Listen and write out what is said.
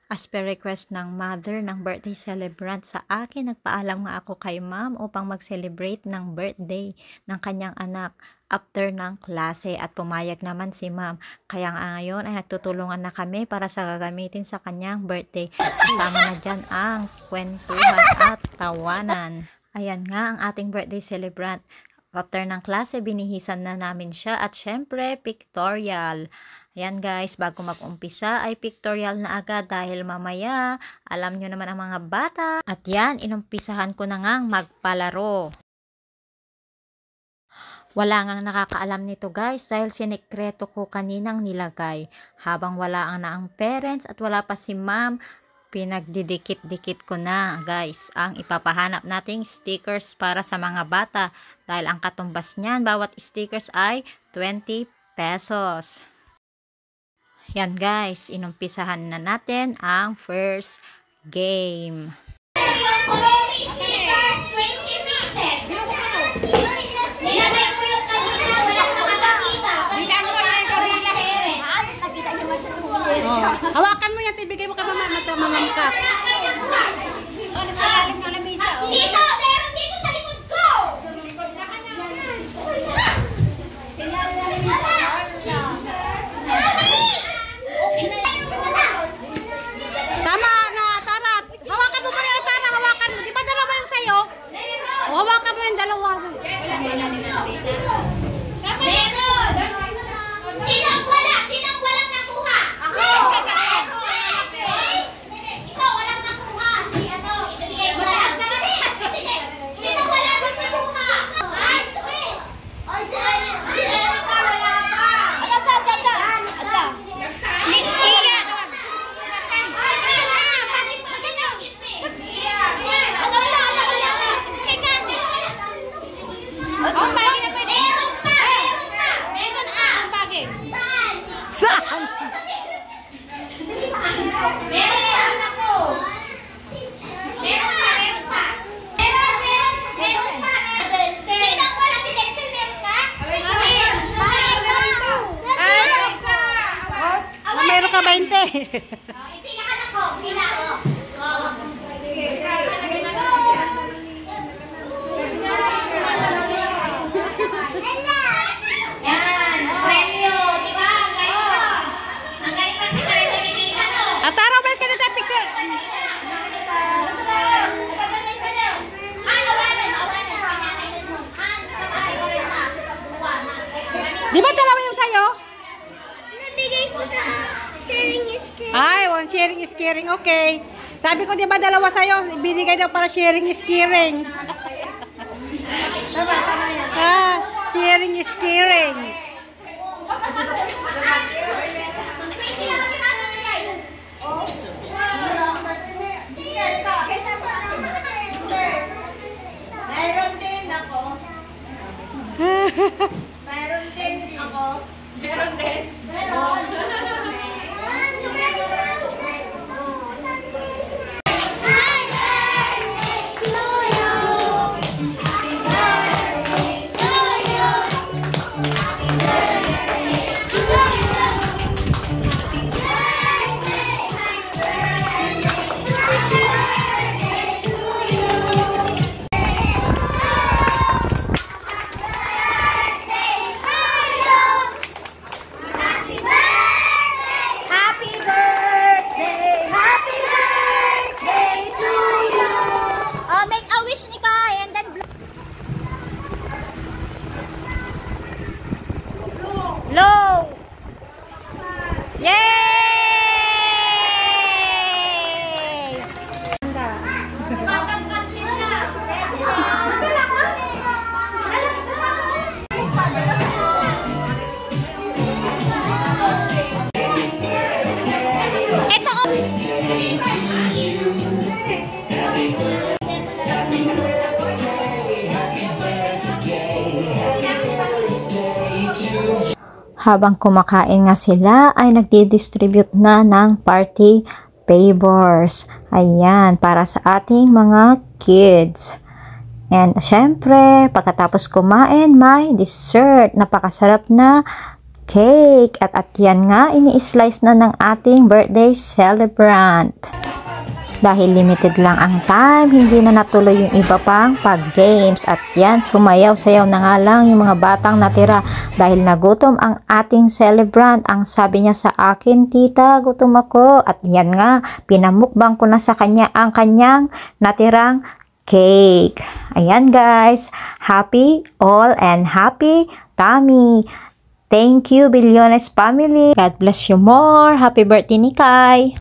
As per request ng mother ng birthday celebrant sa akin, nagpaalam nga ako kay ma'am upang mag-celebrate ng birthday ng kanyang anak after ng klase at pumayag naman si ma'am. Kaya nga ngayon ay nagtutulungan na kami para sa gagamitin sa kanyang birthday. Kasama na dyan ang kwentuhan at tawanan. Ayan nga ang ating birthday celebrant. After ng klase, binihisan na namin siya at syempre pictorial. Ayan guys, bago mag-umpisa ay pictorial na agad dahil mamaya, alam nyo naman ang mga bata. At yan, inumpisahan ko na ngang magpalaro. Wala ngang nakakaalam nito guys dahil sinekreto ko kaninang nilagay. Habang wala ang parents at wala pa si ma'am, pinagdidikit-dikit ko na guys ang ipapahanap nating stickers para sa mga bata. Dahil ang katumbas niyan, bawat stickers ay 20 pesos. Yan guys, inumpisahan na natin ang first game. Hawakan mo yan, ibigay mo kay mamamka. Dito! Meron dito sa likod ko! Tama na, Tarat. Hawakan mo pa rin ang Tara, hawakan mo. Di ba dalawa yung sayo? O, hawakan mo yung dalawa. Sinang wala? Sinang walang nakuha? Ako! Ikaw walang nakuha. Si ano? Ibigay ko na. Sinang wala nang nakuha? Ay! Ay, sila ka wala pa. Ada. Iya. Saan? Meron ako. Meron pa. Sino wala? Si Dexter meron ka? Meron ka 20. Pila ka na ko. Pila ako. Yan. Premyo. Di ba? Ang galing. Ang galing pa si Carlo Lilita, no? Tara, umalis ka dito, picture. Di ba dalawa yung sayo? Nabigay ko sa sharing is caring. Ay, one sharing is caring. Okay. Sabi ko, di ba dalawa sayo? Binigay daw para sharing is caring. Sharing is caring. Mayroon din ako. Mayroon din ako. Meron din. Meron. Low! Yay! Habang kumakain nga sila ay nagdi-distribute na ng party favors. Ayan, para sa ating mga kids. And syempre, pagkatapos kumain, may dessert. Napakasarap na cake. At yan nga, ini-slice na ng ating birthday celebrant. Dahil limited lang ang time, hindi na natuloy yung iba pang pag-games. At yan, sumayaw-sayaw na nga lang yung mga batang natira dahil nagutom ang ating celebrant. Ang sabi niya sa akin, tita, gutom ako. At yan nga, pinamukbang ko na sa kanya ang kanyang natirang cake. Ayan guys, happy all and happy tummy. Thank you, Bilyones family. God bless you more. Happy birthday, Nikay.